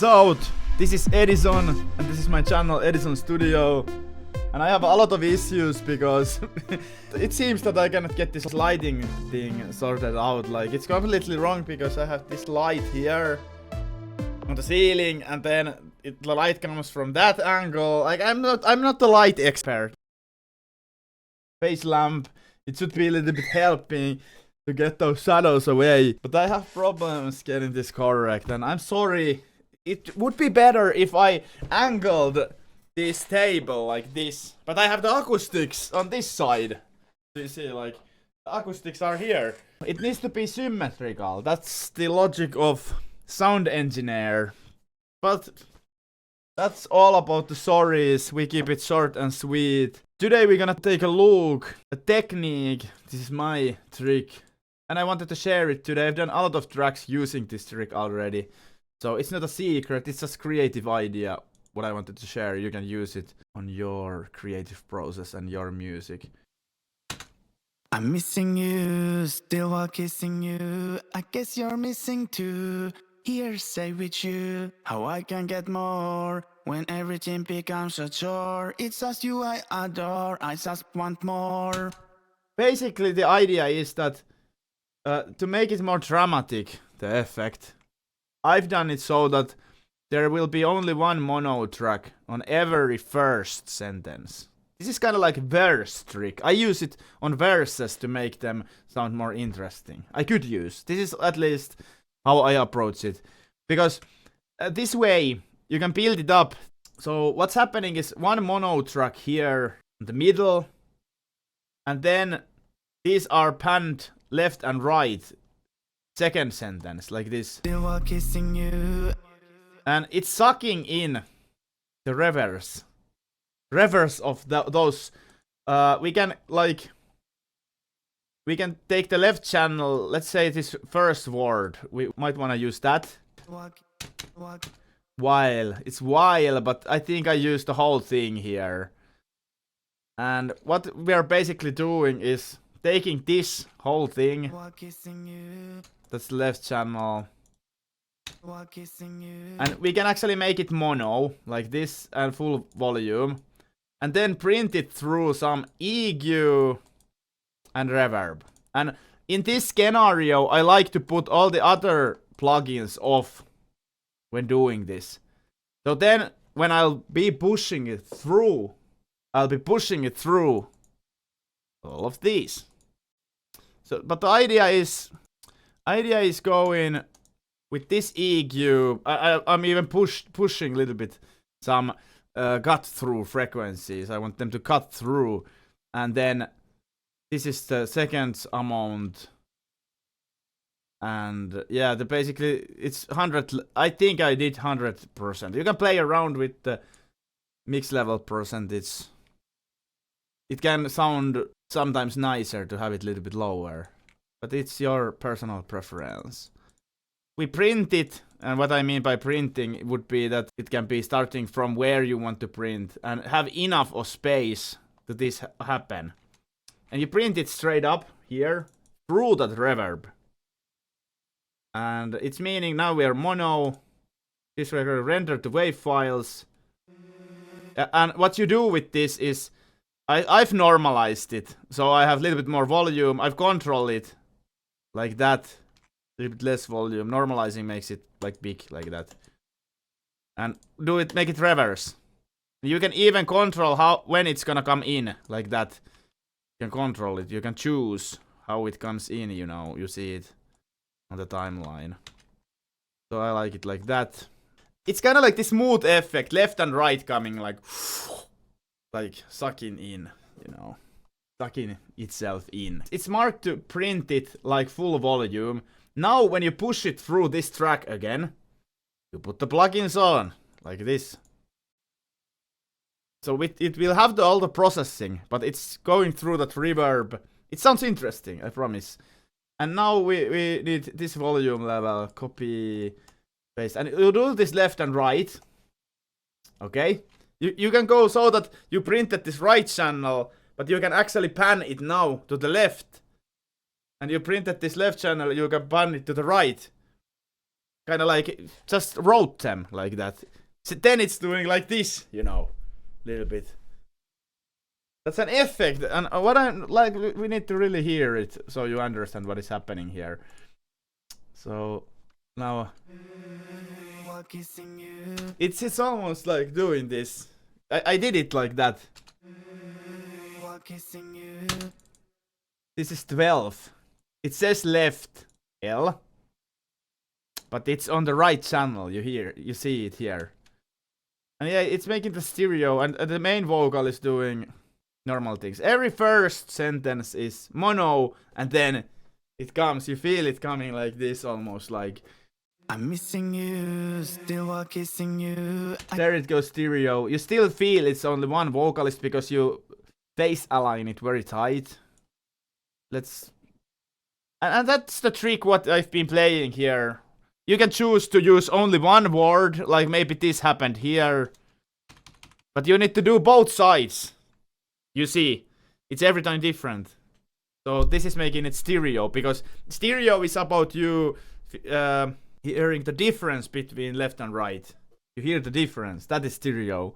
out? This is Edizon, and this is my channel Edizon Studio. And I have a lot of issues because it seems that I cannot get this lighting thing sorted out. Like, it's completely wrong because I have this light here on the ceiling, and then the light comes from that angle. Like, I'm not the light expert. Face lamp, it should be a little bit helping to get those shadows away. But I have problems getting this correct, and I'm sorry. It would be better if I angled this table like this. But I have the acoustics on this side. So you see, like, the acoustics are here. It needs to be symmetrical. That's the logic of sound engineer. But that's all about the sorries. We keep it short and sweet. Today we're gonna take a look at a technique. This is my trick. And I wanted to share it today. I've done a lot of tracks using this trick already. So it's not a secret, it's just creative idea. What I wanted to share, you can use it on your creative process and your music. I'm missing you, still while kissing you. I guess you're missing too. Here, say with you, how I can get more when everything becomes a chore. It's just you I adore, I just want more. Basically, the idea is that to make it more dramatic, the effect, I've done it so that there will be only one mono track on every first sentence. This is kind of like verse trick. I use it on verses to make them sound more interesting. I could use. This is at least how I approach it. Because this way you can build it up. So what's happening is one mono track here in the middle. And then these are panned left and right. Second sentence, like this. Still while kissing you. And it's sucking in the reverse of those. We can take the left channel. Let's say this first word. We might want to use that. While. It's while, but I think I used the whole thing here. And what we are basically doing is taking this whole thing. That's the left channel. And we can actually make it mono, like this, and full volume. And then print it through some EQ and reverb. And in this scenario, I like to put all the other plugins off when doing this. So then, when I'll be pushing it through, I'll be pushing it through all of these. So, but the idea is going with this EQ. I'm even pushing a little bit some cut through frequencies. I want them to cut through, and then this is the second amount. And yeah, basically it's 100. I think I did 100%. You can play around with the mix level percentage. It can sound sometimes nicer to have it a little bit lower, but it's your personal preference. We print it, and what I mean by printing would be that it can be starting from where you want to print and have enough of space to this happen. And you print it straight up here through that reverb. And it's meaning now we are mono. This will render to wave files. And what you do with this is I've normalized it, so I have a little bit more volume. I've controlled it like that, a little bit less volume. Normalizing makes it like big, like that. And make it reverse. You can even control when it's gonna come in, like that. You can control it. You can choose how it comes in. You see it on the timeline. So I like it like that. It's kind of like this smooth effect, left and right coming like sucking in, sucking itself in. It's smart to print it like full volume. Now when you push it through this track again, you put the plugins on, like this. So it will have all the processing, but it's going through that reverb. It sounds interesting, I promise. And now we need this volume level, copy, paste. And you do this left and right, okay? You can go so that you printed this right channel, but you can actually pan it now to the left. And you printed this left channel, you can pan it to the right. kind of like just wrote them like that. So then it's doing like this, you know, little bit. That's an effect, and what I like, we need to really hear it so you understand what is happening here. So now it's almost like doing this. I did it like that. This is 12. It says left L, but it's on the right channel. You see it here. And yeah, it's making the stereo, and the main vocal is doing normal things. Every first sentence is mono, and then it comes, you feel it coming like this, almost like I'm missing you, still while kissing you. There it goes, stereo. You still feel it's only one vocalist because you face align it very tight. And that's the trick what I've been playing here. You can choose to use only one word, like maybe this happened here. But you need to do both sides. You see, it's every time different. So this is making it stereo, because stereo is about you hearing the difference between left and right. You hear the difference, that is stereo.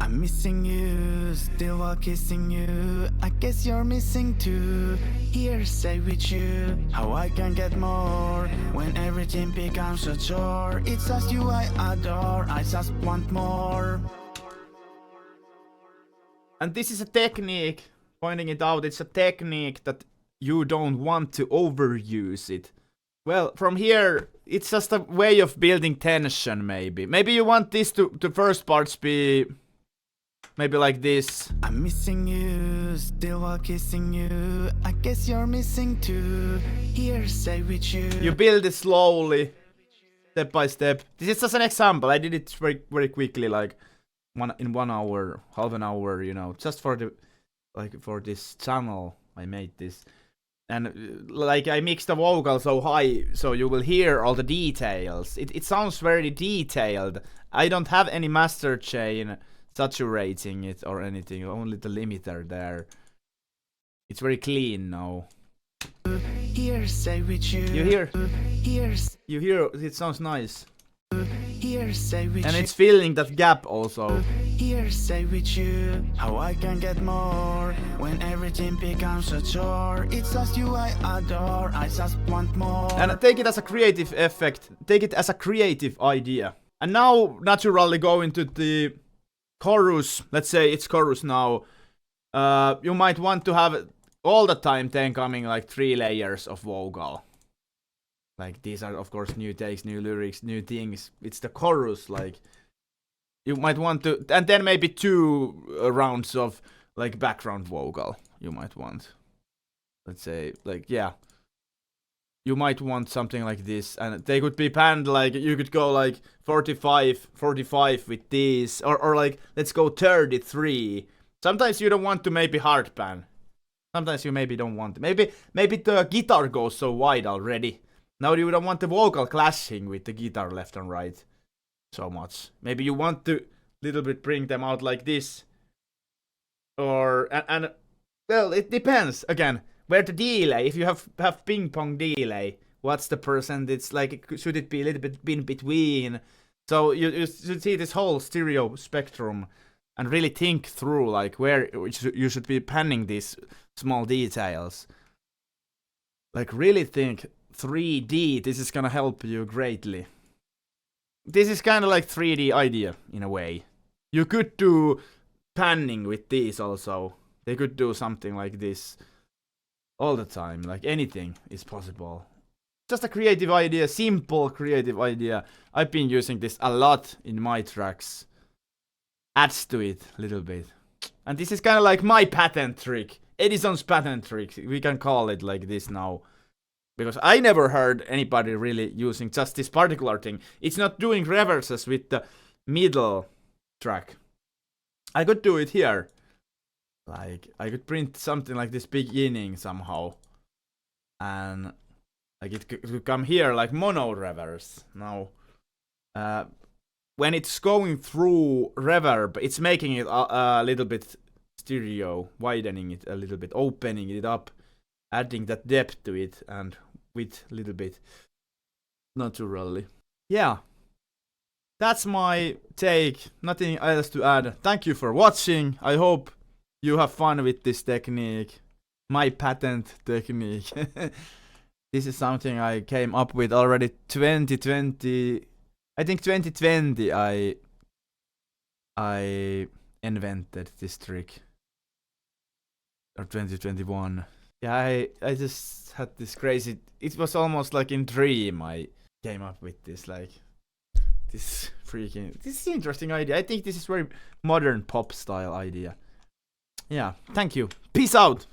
I'm missing you, still while kissing you. I guess you're missing too. Here, say with you, how I can get more when everything becomes a chore. It's just you I adore, I just want more. And this is a technique, pointing it out, it's a technique that you don't want to overuse it. Well, from here, it's just a way of building tension, maybe. Maybe you want this to first parts be maybe like this. I'm missing you, still while kissing you. I guess you're missing too. Here, say with you. You build it slowly, step by step. This is just an example. I did it very, very quickly, like in 1 hour, half an hour, you know, just for the for this channel. I made this, and like I mixed the vocal so high, so you will hear all the details. It sounds very detailed. I don't have any master chain saturating it or anything, only the limiter there. It's very clean now. Here, say with you. You hear? You hear? It sounds nice. Here, say with and you. It's filling that gap also. Here, say with you, how I can get more when everything becomes a chore. It's just you I adore, I just want more. And take it as a creative effect. Take it as a creative idea. And now, naturally, go into the chorus. Let's say it's chorus now. You might want to have all the time then coming like 3 layers of vocal. Like these are of course new takes, new lyrics, new things. It's the chorus, like you might want to, and then maybe 2 rounds of like background vocal. You might want, let's say, like yeah. You might want something like this, and they could be panned, like you could go like 45 with these, or like let's go 33. Sometimes you don't want to maybe hard pan. Sometimes you maybe don't want. Maybe the guitar goes so wide already. Now you don't want the vocal clashing with the guitar left and right so much. Maybe you want to little bit bring them out like this. Or and well, it depends again. Where the delay, if you have ping pong delay, what's the percentage? Like, should it be a little bit in between? So you should see this whole stereo spectrum and really think through like where you should be panning these small details. Like really think 3D, this is gonna help you greatly. This is kind of like 3D idea in a way. You could do panning with these also. They could do something like this all the time, like anything is possible. Just a creative idea, simple creative idea. I've been using this a lot in my tracks. Adds to it a little bit. And this is kind of like my patent trick. Edizon's patent trick. We can call it like this now. Because I never heard anybody really using just this particular thing. It's not doing reverses with the middle track. I could do it here. Like, I could print something like this beginning somehow. And like it could come here like mono reverse. Now, when it's going through reverb, it's making it a little bit stereo, widening it a little bit, opening it up, adding that depth to it, and with a little bit naturally. Yeah. That's my take. Nothing else to add. Thank you for watching. I hope you have fun with this technique. My patent technique. This is something I came up with already 2020. I think 2020 I invented this trick. Or 2021. Yeah, I just had this crazy... It was almost like in dream I came up with this, like... This is an interesting idea. I think this is very modern pop style idea. Yeah, thank you. Peace out!